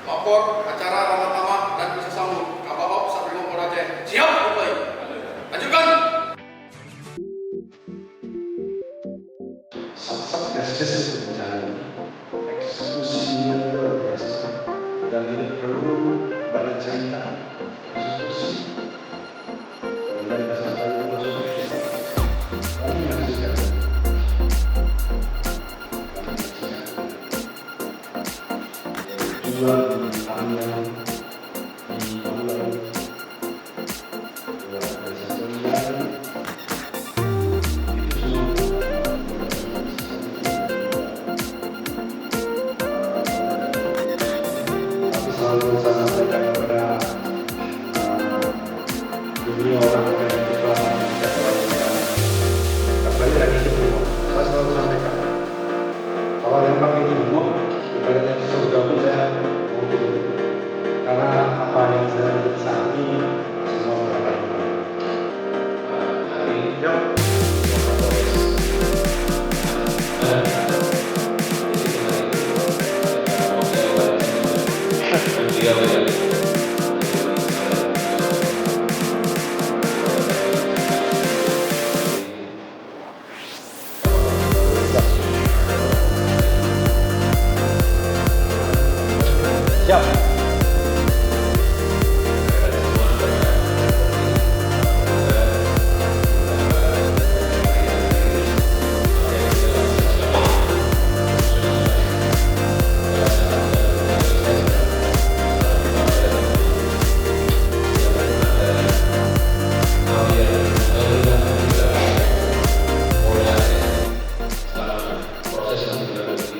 Lapor acara Ramah Tamah dan Pisah Sambut Kabagops Satuan Brimob Polda Aceh. Siap mulai. Lanjutkan. Satgas itu bencana eksekusinya luar biasa dan ini perlu bercerita eksekusi dan sampai kami menyaksikan tujuan kami yang dimulai luar biasa dan selalu saya sampaikan kepada dunia orang yang telah kembali lagi ke rumah. Saya selalu sampaikan kalau yang pakai ilmu ibaratnya surga pun saya mau turun karena apa yang saya lihat saat ini semua berapa hari jam siap. Proses yang dilakukan